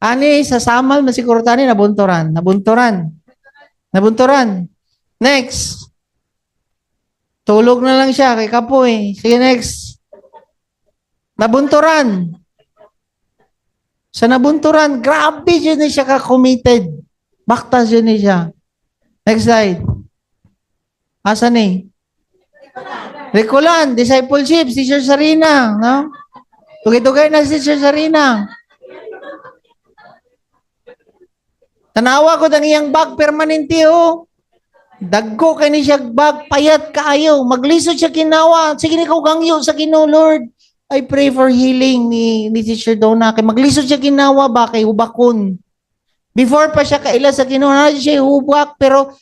Ani, sa Samal, masiguro tani, nabunturan. Next. Tulog na lang siya kay Kapoy. Sige, next. Nabunturan. Sa nabunturan, grabe yun siya ka-committed. Baktas yun siya. Next slide. Asan eh? Rikulan, discipleship, si Teacher Sarina. No? Tugay-tugay na si Teacher Sarina. Tanawa ko ng iyang bag permanente oh. Dagko kay ni siya bag payat kaayo. Maglisod siya ginawa. Sige ni ko gangyo sa Ginoo Lord. I pray for healing ni Teacher Donna. Kay maglisod siya ginawa ba kay hubakon. Before pa siya kaila sa Ginoo na siya hubak pero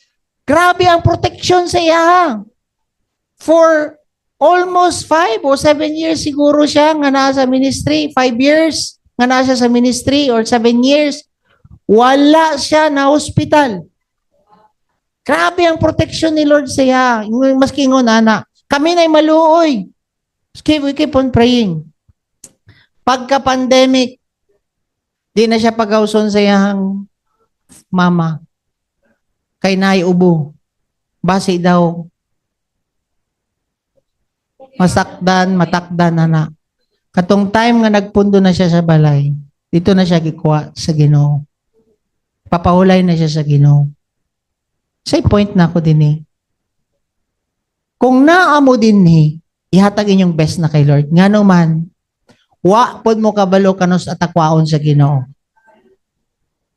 grabe ang protection sa iya. For almost 5 or 7 years siguro siya nga nasa ministry. 5 years nga nasa sa ministry or 7 years. Wala siya na hospital. Grabe ang protection ni Lord sa iya. Maski ngon, anak. Kami na'y maluoy. We keep on praying. Pagka-pandemic, di na siya pagauson sa iyang mama. Kay naay ubo. Basi daw. Matakdan, anak. Katong time nga nagpundo na siya sa balay, dito na siya gikuha sa Ginoo. Papahulay na siya sa Ginoo. Say point na ako din eh. Kung naa mo din eh, ihatag inyong best na kay Lord. Nga man, wa pod mo kabalo kanos atakwaon sa Ginoo.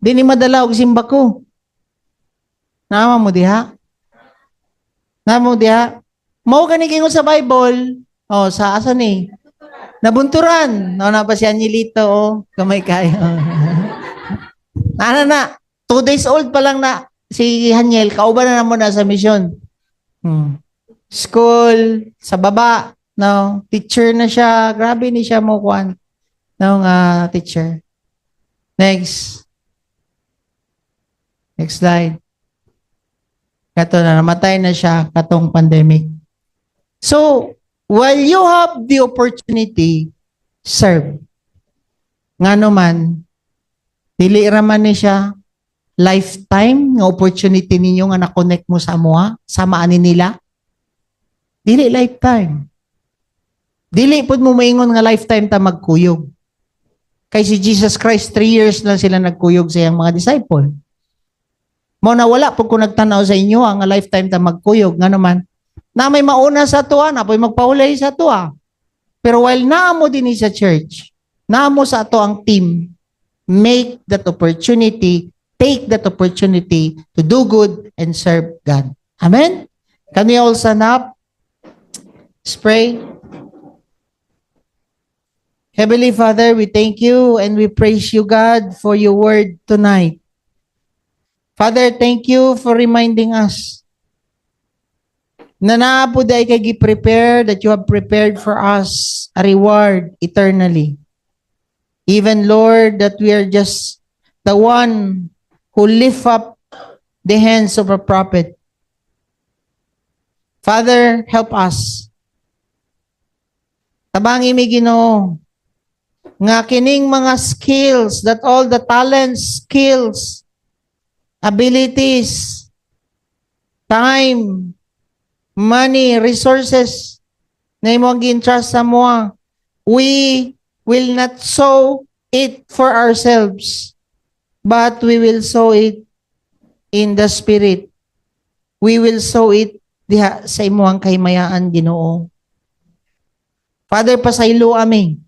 Di ni madala og simba ko. Nama mo diha? Nama mo diha? Mao gani kingon sa Bible. Oh, sa asa ni? Nabunturan. No, na pa si Angelito, oh. Kamay kayo. na. 2 days old pa lang na si Haniel. Kauban na mo na sa mission. School, sa baba. No, teacher na siya. Grabe ni siya mo kuan. No, teacher. Next slide. Kato na, namatay na siya katong pandemic. So, while you have the opportunity, serve. Nga naman, dili raman ni siya lifetime nga opportunity ninyo nga na-connect mo sa amuha, samaan ni nila. Dili lifetime. Dili pud mo maingon nga lifetime ta magkuyog. Kay si Jesus Christ, 3 years lang sila nagkuyog sa iyang mga disciple. Mo na wala pag kung nagtanaw sa inyo ang lifetime ta magkuyog nga naman na may mauna sa tuwa na po'y magpaulay sa tuwa. Pero while naamo din sa church, naamo sa ato ang team, make that opportunity, take that opportunity to do good and serve God. Amen? Can we all stand up? Let's pray. Heavenly Father, we thank you and we praise you, God, for your word tonight. Father, thank you for reminding us na naapod ay kay gi-prepare that you have prepared for us a reward eternally. Even, Lord, that we are just the one who lift up the hands of a prophet. Father, help us. Tabangi mi Ginoo nga kining mga skills, that all the talents, skills, abilities, time, money, resources na imong gi-entrust sa moa, we will not sow it for ourselves, but we will sow it in the Spirit. We will sow it diha sa imong kahimayaan, Ginoo. Father, pasaylo ami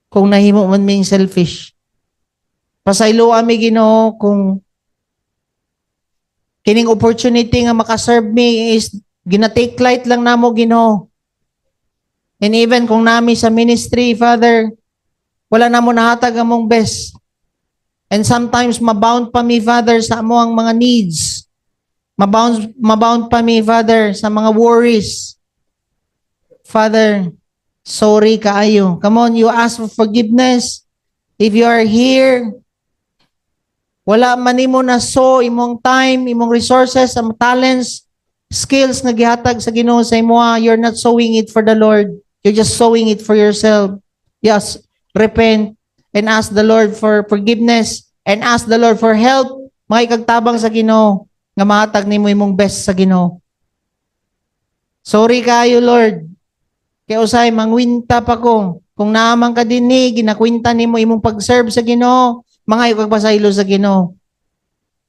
kung nahimo man ming selfish. Pasaylo ami, Ginoo, kung kining opportunity nga makaserve me is gina-take light lang namo, Ginoo. And even kung nami sa ministry, Father, wala na mo nahatag among best. And sometimes mabound pa mi, Father, sa amo ang mga needs. Mabound pa mi, Father, sa mga worries. Father, sorry kaayo. Come on, you ask for forgiveness. If you are here, wala man nimo na so imong time, imong resources, imong talents, skills na gihatag sa Ginoo sa imoha, you're not sowing it for the Lord. You're just sowing it for yourself. Yes, repent and ask the Lord for forgiveness and ask the Lord for help. Mga ikagtabang sa Ginoo nga mahatag nimo imong best sa Ginoo. Sorry kayo, Lord. Kaya usay mangwinta pa ko. Kung naamang ka dinhi, ginakwinta nimo imong pag-serve sa Ginoo, mga ipagpasaylo sa Ginoo.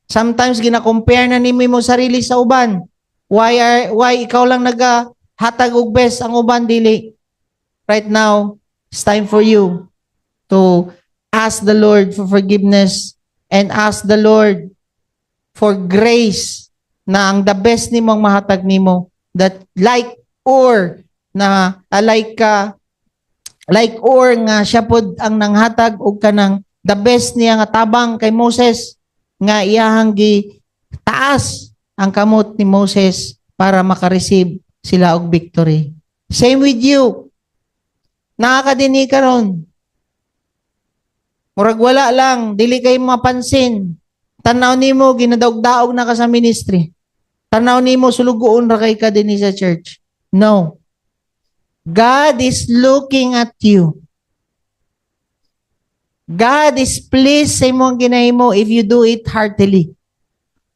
Sometimes gina-compare na nimo imong sarili sa uban. Why ikaw lang nagahatag og best, ang uban dili? Right now, it's time for you to ask the Lord for forgiveness and ask the Lord for grace na ang the best nimo ang mahatag nimo, that like or nga siya pod ang nanghatag og kanang the best niya nga tabang kay Moses nga iyahang gi taas ang kamot ni Moses para makareceive sila og victory. Same with you. Nakakadini karon. Murag wala lang, dili kay mapansin. Tanaw nimo ginadaog-daog na ka sa ministry. Tanaw nimo sulugoon ra kay ka dinhi sa church. No. God is looking at you. God is pleased sa imong ginahimo if you do it heartily.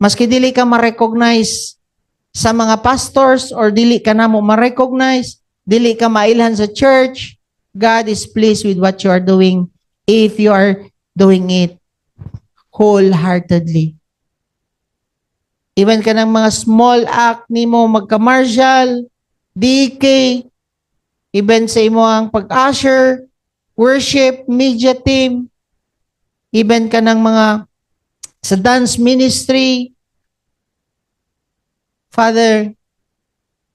Maski dili ka ma-recognize sa mga pastors or dili ka namo ma-recognize, dili ka mailhan sa church, God is pleased with what you are doing if you are doing it wholeheartedly. Even ka ng mga small act nimo magka-martial, DK, even sa imo ang pag-usher, worship, media team, even ka ng mga sa dance ministry, Father,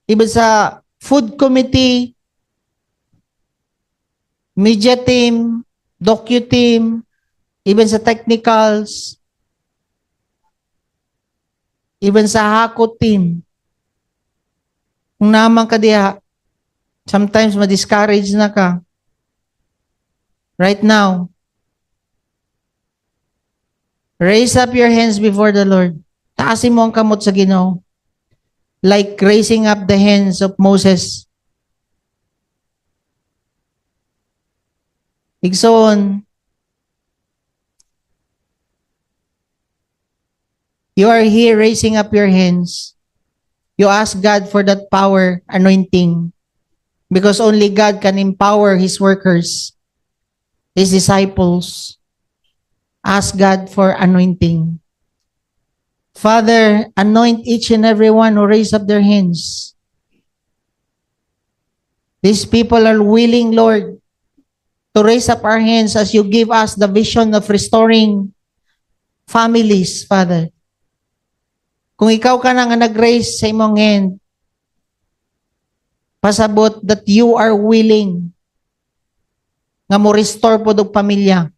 even sa food committee, media team, docu team, even sa technicals, even sa hako team. Kung naman ka diha, sometimes ma-discourage na ka. Right now, raise up your hands before the Lord. Taasin mo ang kamot sa Ginoo. Like raising up the hands of Moses. Igsoon, you are here raising up your hands. You ask God for that power, anointing. Because only God can empower His workers, His disciples. Ask God for anointing. Father, anoint each and every one who raise up their hands. These people are willing, Lord, to raise up our hands as you give us the vision of restoring families, Father. Kung ikaw ka na nga nag-raise sa imong hand, pasabot that you are willing nga mo restore po dog pamilya.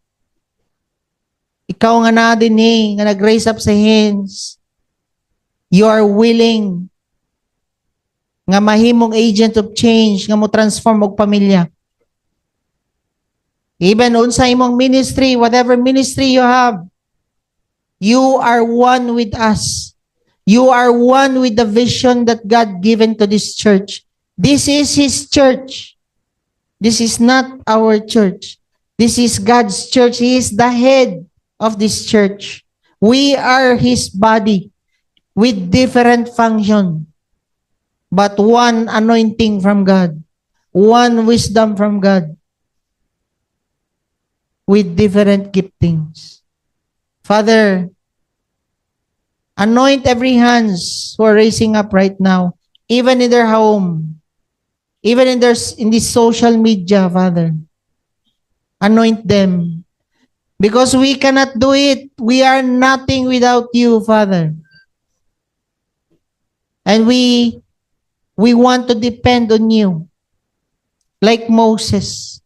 Ikaw nga na din nga nag-raise up sa hands, you are willing nga mahimong agent of change, nga mo transform og pamilya. Even unsa imong ministry, whatever ministry you have, you are one with us. You are one with the vision that God given to this church. This is His church. This is not our church. This is God's church. He is the head of this church. We are His body with different function, but one anointing from God, one wisdom from God, with different giftings. Father, anoint every hands who are raising up right now, even in their home, even in this social media, Father. Anoint them. Because we cannot do it. We are nothing without you, Father. And we want to depend on you. Like Moses.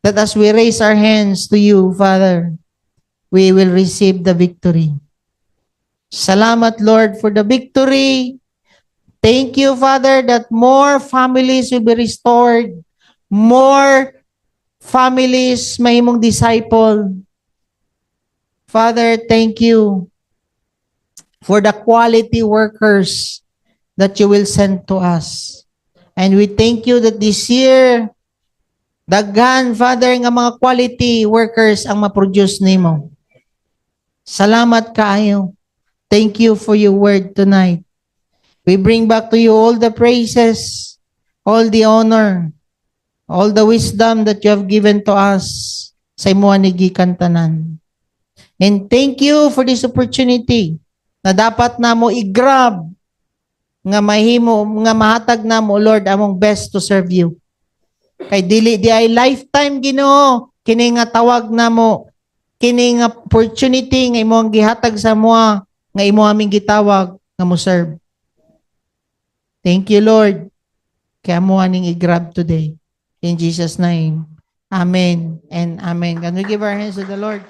That as we raise our hands to you, Father, we will receive the victory. Salamat, Lord, for the victory. Thank you, Father, that more families will be restored. More families mahimong disciple. Father, thank you for the quality workers that you will send to us. And we thank you that this year, daghan, Father, nga mga quality workers ang ma-produce nimo. Salamat kaayo. Thank you for your word tonight. We bring back to you all the praises, all the honor, all the wisdom that you have given to us sa imuha ni gikan tanan. And thank you for this opportunity na dapat namo i-grab nga mahimo nga mahatag namo, Lord, among best to serve you. Kay dili di ay lifetime Ginoo kini nga tawag namo, kini nga opportunity nga imong gihatag sa moa nga imo aming gitawag nga mo serve. Thank you, Lord. Kaya mo aning i-grab today. In Jesus' name. Amen and amen. Can we give our hands to the Lord?